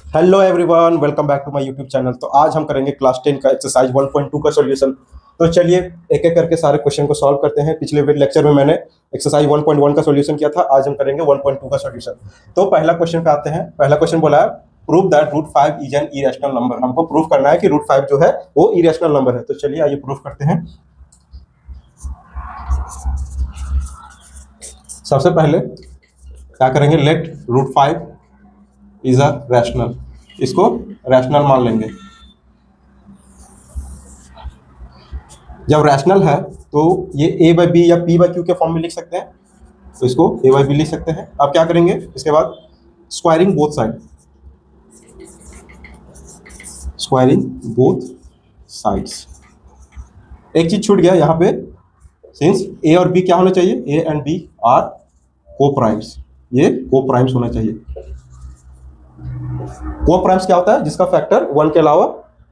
Hello everyone, welcome back to my YouTube channel. तो आज हम करेंगे क्लास 10 का एक्सरसाइज 1.2 का सॉल्यूशन। तो चलिए एक एक करके सारे क्वेश्चन को सॉल्व करते हैं। पिछले लेक्चर में मैंने एक्सरसाइज 1.1 का सॉल्यूशन किया था, आज हम करेंगे 1.2 का सॉल्यूशन। तो पहला क्वेश्चन पे आते हैं। पहला क्वेश्चन बोला है prove that root 5 is an irrational number. हमको प्रूव करना है कि रूट 5 जो है वो इरेशनल नंबर है। तो चलिए आइए प्रूव करते हैं। सबसे पहले क्या करेंगे, let root 5 is a rational. इसको रैशनल मान लेंगे। जब रैशनल है तो ये a बाई बी या p बाई क्यू के फॉर्म में लिख सकते हैं, तो इसको a बाई बी लिख सकते हैं। अब क्या करेंगे, इसके बाद squaring both side, squaring both sides. एक चीज छूट गया यहाँ पे, सिंस a और b क्या होना चाहिए, a एंड b आर को प्राइम्स। ये को प्राइम्स होना चाहिए। को प्राइम्स क्या होता है, जिसका फैक्टर 1 के अलावा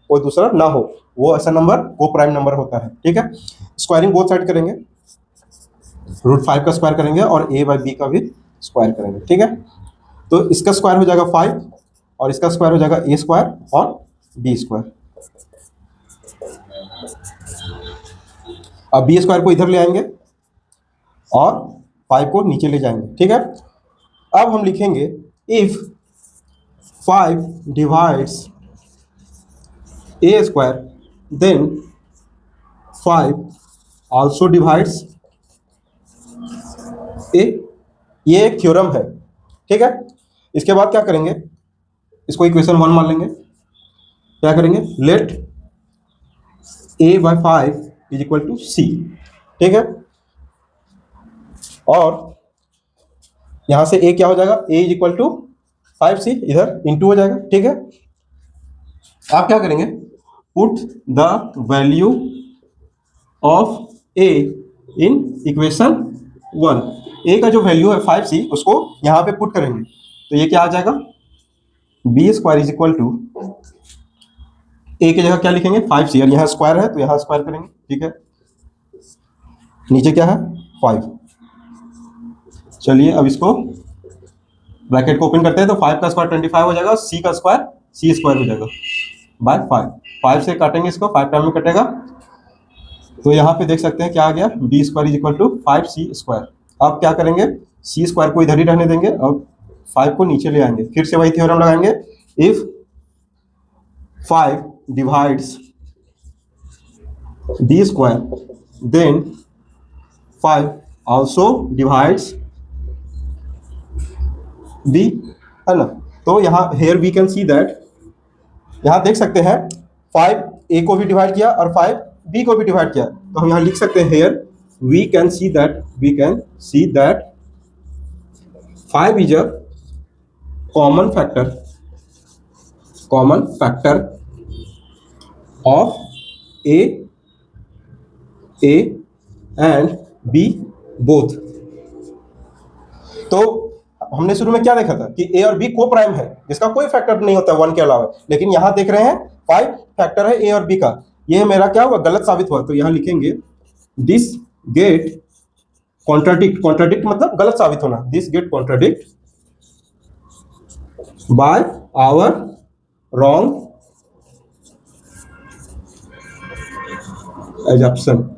कोई दूसरा ना हो, वो ऐसा नंबर को प्राइम नंबर होता है। ठीक है, स्क्वायरिंग बोथ साइड करेंगे, रूट 5 का स्क्वायर करेंगे और a बाई बी का भी स्क्वायर करेंगे। ठीक है, तो इसका स्क्वायर हो जाएगा 5 और इसका स्क्वायर हो जाएगा a स्क्वायर और b स्क्वायर। अब b स्क्वायर को इधर ले आएंगे और 5 को नीचे ले जाएंगे। ठीक है, अब हम लिखेंगे if 5 divides a square then 5 also divides a। ये एक थ्योरम है। ठीक है, इसके बाद क्या करेंगे, इसको इक्वेशन 1 मान लेंगे। क्या करेंगे, let a by 5 is equal to c। ठीक है, और यहां से a क्या हो जाएगा, a is equal to 5c, इधर इंटू हो जाएगा। ठीक है, आप क्या करेंगे, put the value of a in equation 1। a का जो वैल्यू है 5c, उसको यहां पे पुट करेंगे, तो ये क्या आ जाएगा, b square is equal to a की जगह क्या लिखेंगे 5c, और यहाँ स्क्वायर है तो यहाँ स्क्वायर करेंगे। ठीक है, नीचे क्या है 5। चलिए अब इसको ब्रैकेट को ओपन करते हैं, तो 5 का स्क्वायर 25 हो जाएगा, c का स्क्वायर c स्क्वायर हो जाएगा बाय 5। 5 से काटेंगे इसको, 5 टाइम में कटेगा, तो यहाँ पे देख सकते हैं क्या आ गया, b square is equal to 5c square. अब क्या करेंगे, c स्क्वायर को इधर ही रहने देंगे और 5 को नीचे ले आएंगे। फिर से वही थ्योरम लगाएंगे, if 5 divides b square then 5 also divides b, है ना। तो यहाँ here we can see that, यहाँ देख सकते हैं 5 a को भी डिवाइड किया और 5 b को भी डिवाइड किया, तो हम यहाँ लिख सकते हैं here we can see that 5 is a common factor of a and b both। तो हमने शुरू में क्या देखा था कि a और b को प्राइम है, जिसका कोई फैक्टर नहीं होता 1 के अलावा, लेकिन यहां देख रहे हैं 5 फैक्टर है a और b का। ये मेरा क्या हुआ, गलत साबित हुआ। तो यहां लिखेंगे दिस गेट कॉन्ट्राडिक्ट मतलब गलत साबित होना, this get contradict by our wrong assumption.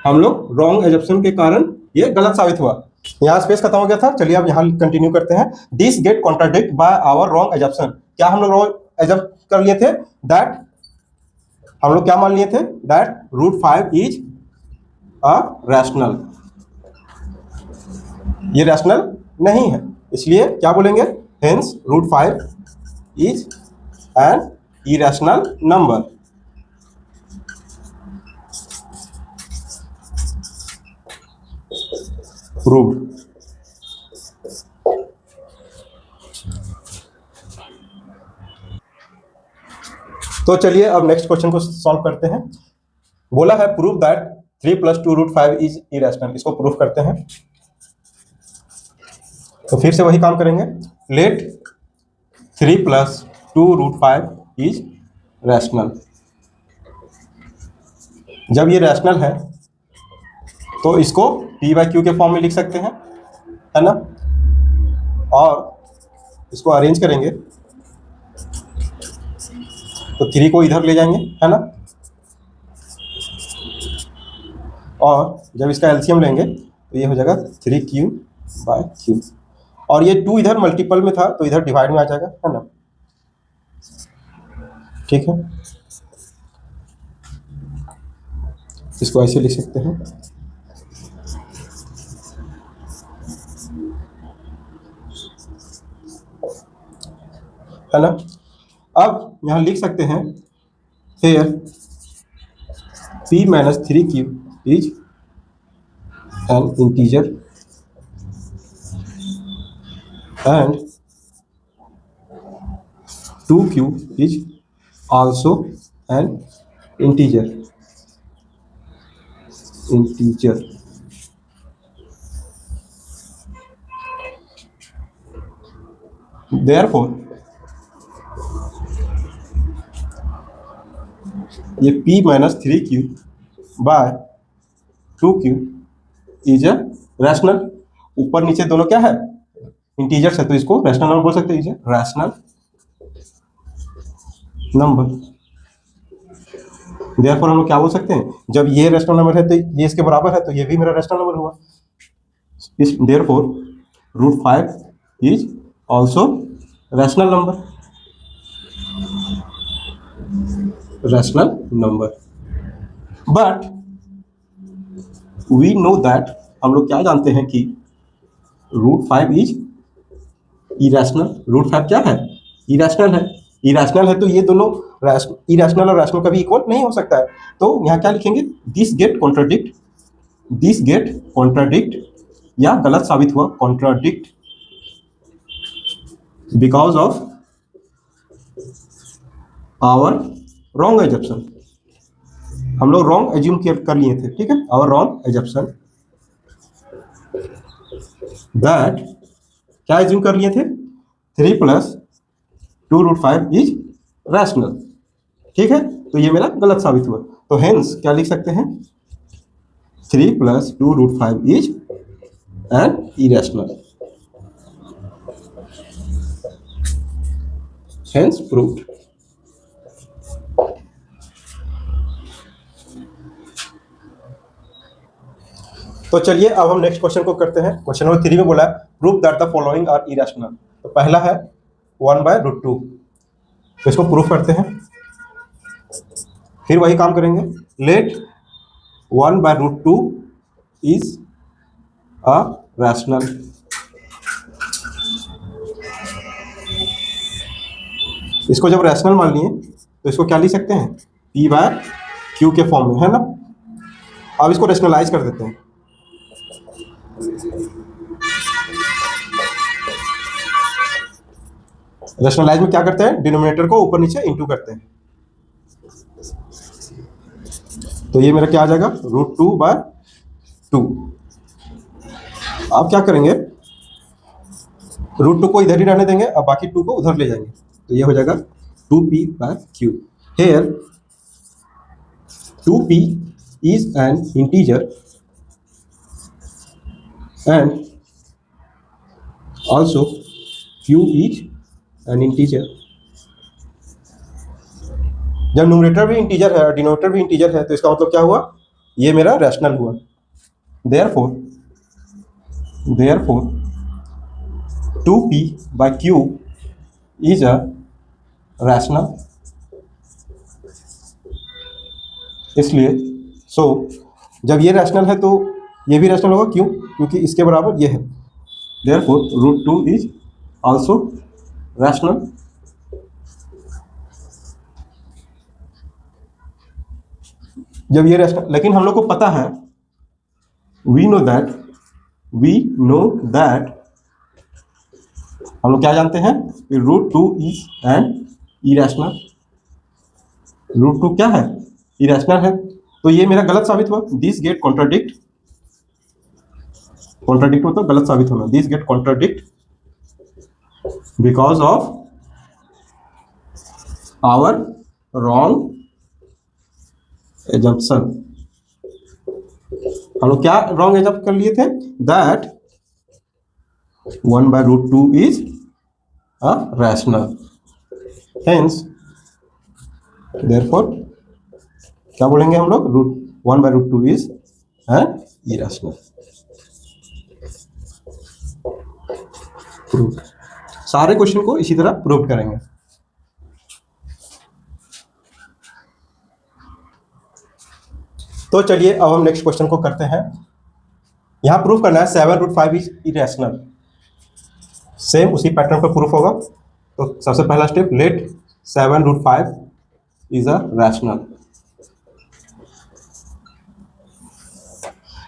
हम लोग रॉन्ग एजप्शन के कारण ये गलत साबित हुआ। यहाँ स्पेस खत्म हो गया था। चलिए अब यहाँ कंटिन्यू करते हैं, this get contradict by our wrong assumption. क्या हम लोग रॉन्ग एजप्ट कर लिए थे, दैट हम लोग क्या मान लिए थे, that root 5 is a rational. ये रैशनल नहीं है, इसलिए क्या बोलेंगे, hence root 5 is an irrational number. Proved. तो चलिए अब नेक्स्ट क्वेश्चन को सॉल्व करते हैं। बोला है prove that 3 + 2 root 5 is irrational. इसको प्रूव करते हैं, तो फिर से वही काम करेंगे, लेट 3 + 2 रूट 5 इज रैशनल। जब ये रैशनल है तो इसको p बाई क्यू के फॉर्म में लिख सकते हैं, है ना। और इसको अरेंज करेंगे तो 3 को इधर ले जाएंगे, है ना, और जब इसका एलसीएम लेंगे तो ये हो जाएगा 3Q/Q, और ये 2 इधर मल्टीपल में था तो इधर डिवाइड में आ जाएगा, है ना, ठीक है। इसको ऐसे लिख सकते हैं, है ना। अब यहाँ लिख सकते हैं here P-3Q is an integer and 2Q is also an integer. Therefore ये P-3Q/2Q इज अ रैशनल, ऊपर नीचे दोनों क्या है, इंटीजर्स है, तो इसको रैशनल नंबर बोल सकते हैं, is a rational number. Therefore हम लोग क्या बोल सकते हैं, जब ये रैशनल नंबर है तो ये इसके बराबर है, तो ये भी मेरा रैशनल नंबर हुआ। इस therefore √5 is also rational number. But we know that, हम लोग क्या जानते हैं कि √5 इज इरेशनल। √5 क्या है, इरेशनल है। इरेशनल है तो ये दोनों इरेशनल और रैशनल कभी इक्वल नहीं हो सकता है। तो यहाँ क्या लिखेंगे, दिस गेट कॉन्ट्राडिक्ट या गलत साबित हुआ, contradict because of our wrong assumption. हम लोग रॉन्ग एज्यूम कर लिए थे, ठीक है, आवर रॉन्ग एजप्शन दैट, क्या एज्यूम कर लिए थे, 3 + 2√5 इज रैशनल, ठीक है, तो ये मेरा गलत साबित हुआ। तो हेंस क्या लिख सकते हैं, 3 + 2√5 is an irrational, hence proved. तो चलिए अब हम नेक्स्ट क्वेश्चन को करते हैं। क्वेश्चन नंबर 3 में बोला है prove that the following are irrational. तो पहला है 1/√2, तो इसको प्रूफ करते हैं। फिर वही काम करेंगे, लेट 1/√2 इज अ रैशनल। इसको जब रैशनल मान लिए तो इसको क्या लिख सकते हैं, P/Q के फॉर्म में, है ना। अब इसको रैशनलाइज कर देते हैं। रैशनलाइज में क्या करते हैं, डिनोमिनेटर को ऊपर नीचे इंटू करते हैं। तो ये मेरा क्या आ जाएगा, √2/2। आप क्या करेंगे, √2 को इधर ही रहने देंगे, अब बाकी 2 को उधर ले जाएंगे, तो ये हो जाएगा 2P/Q। Here 2P is an integer and also Q is an integer. जब न्यूमरेटर भी इंटीजर है और डिनोमिनेटर भी इंटीजर है तो इसका मतलब क्या हुआ, ये मेरा रैशनल हुआ। Therefore 2P/Q is a rational. इसलिए जब ये रैशनल है तो ये भी रैशनल होगा, क्यों, क्योंकि इसके बराबर ये है। Therefore √2 is also rational. जब ये रैशनल, लेकिन हम लोग को पता है, वी नो दैट हम लोग क्या जानते हैं कि √2 इज एन इरेशनल। √2 क्या है, इरेशनल है, तो ये मेरा गलत साबित हुआ। दिस गेट कॉन्ट्राडिक्ट मतलब गलत साबित होना। This get contradict because of our wrong assumption. हम लोग क्या रॉन्ग एजम्प कर लिए थे, that 1/√2 is a rational, hence therefore क्या बोलेंगे हम लोग, √1/√2 इज एन इरेशनल। प्रूव, सारे क्वेश्चन को इसी तरह प्रूव करेंगे। तो चलिए अब हम नेक्स्ट क्वेश्चन को करते हैं। यहां प्रूफ करना है 7√5 इज इरेशनल। सेम उसी पैटर्न पर प्रूफ होगा। तो सबसे पहला step, let 7√5 is a rational.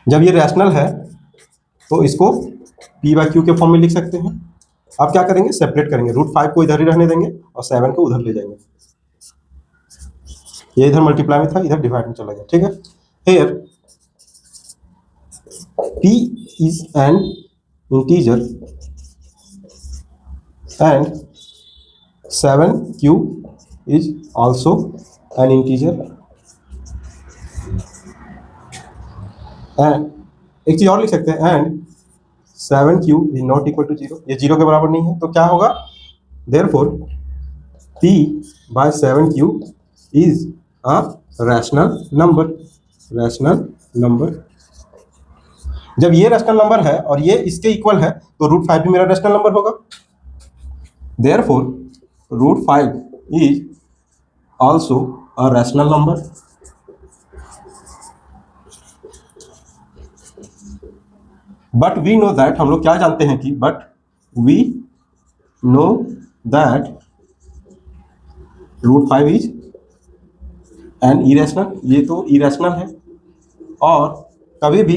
जब ये रैशनल है तो इसको P/Q के फॉर्म में लिख सकते हैं। अब क्या करेंगे, सेपरेट करेंगे, √5 को इधर ही रहने देंगे और 7 को उधर ले जाएंगे। ये इधर मल्टीप्लाई में था, इधर डिवाइड में चला गया, ठीक है। Here P is an integer and 7Q is also an integer, and एक चीज और लिख सकते हैं, and 7Q is not equal to 0, ये 0 के बराबर नहीं है। तो क्या होगा, therefore P by 7Q is a rational number। Rational number, जब ये रैशनल नंबर है और ये इसके इक्वल है तो √5 भी मेरा रैशनल नंबर होगा। Therefore √5 is also a rational number. But we know that, हम लोग क्या जानते हैं कि but we know that √5 is an irrational. ये तो इरेशनल है और कभी भी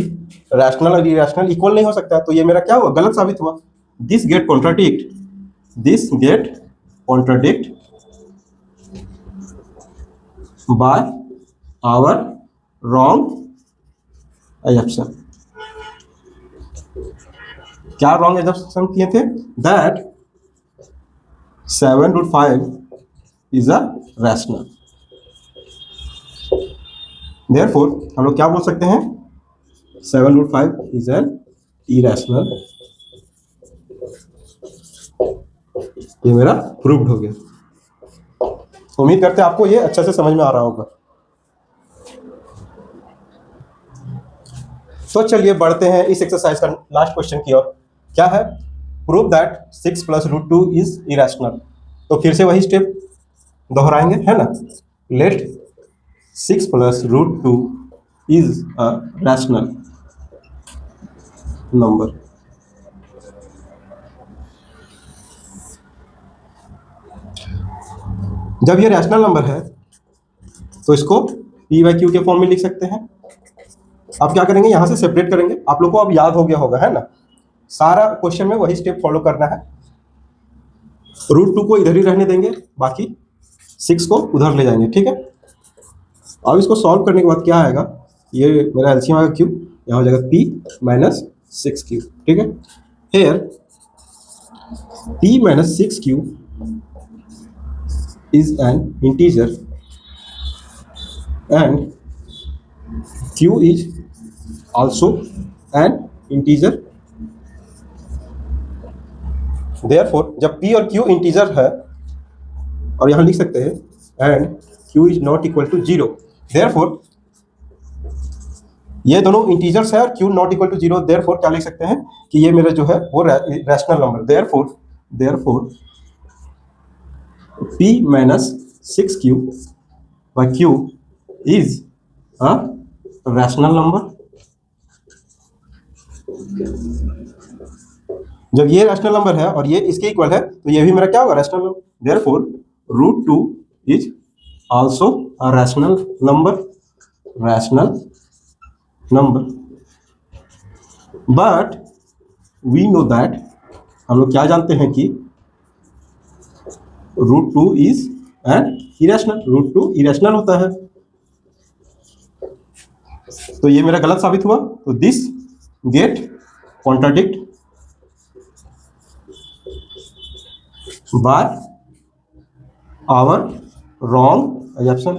रैशनल और इरेशनल इक्वल नहीं हो सकता। तो ये मेरा क्या हुआ, गलत साबित हुआ। This get contradict by our wrong assumption। क्या रॉन्ग assumption किए थे, that 7√5 is a rational. Therefore हम लोग क्या बोल सकते हैं, 7√5 इज एन इरेशनल। ये मेरा प्रूव्ड हो गया। उम्मीद करते हैं आपको ये अच्छे से समझ में आ रहा होगा। तो चलिए बढ़ते हैं इस एक्सरसाइज का लास्ट क्वेश्चन की ओर। क्या है, प्रूव दैट 6 + √2 इज इरेशनल। तो फिर से वही स्टेप दोहराएंगे, है ना। Let 6 + √2 is a rational number. जब ये रैशनल नंबर है तो इसको P/Q के फॉर्म में लिख सकते हैं। अब क्या करेंगे, यहां से सेपरेट करेंगे। आप लोग को अब याद हो गया होगा, है ना। सारा क्वेश्चन में वही स्टेप फॉलो करना है। √2 को इधर ही रहने देंगे, बाकी 6 को उधर ले जाएंगे, ठीक है। अब इसको सॉल्व करने के बाद क्या आएगा, ये मेरा एलसीएम आएगा Q, यहाँ हो जाएगा P - 6Q, ठीक है। Here P - 6Q is an integer and Q is also an integer। therefore जब P और Q इंटीजर है, और यहां लिख सकते हैं and Q is not equal to 0, therefore ये दोनों इंटीजर्स है और Q not equal to 0, therefore क्या लिख सकते हैं कि ये मेरा जो है वो rational number. therefore P - 6Q by Q is a rational number। जब ये रैशनल नंबर है और ये इसके इक्वल है तो ये भी मेरा क्या होगा, rational number. therefore √2 is also a rational number। but we know that, हम लोग क्या जानते हैं कि √2 is an irrational। √2 इरेशनल होता है। तो ये मेरा गलत साबित हुआ। तो this get contradict by our wrong assumption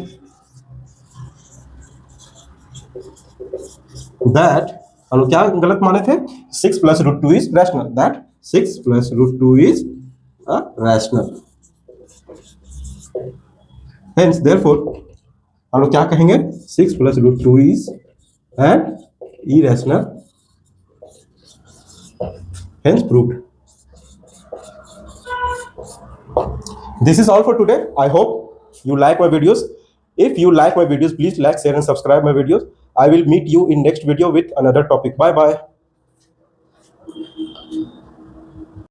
that, हम लोग क्या गलत माने थे, 6 + √2 is rational, that 6 + √2 is a rational. Hence therefore हम लोग क्या कहेंगे, 6 plus root 2 is an irrational, hence proved. This is all for today. I hope you like my videos. If you like my videos, please like, share and subscribe my videos. I will meet you in next video with another topic. Bye bye.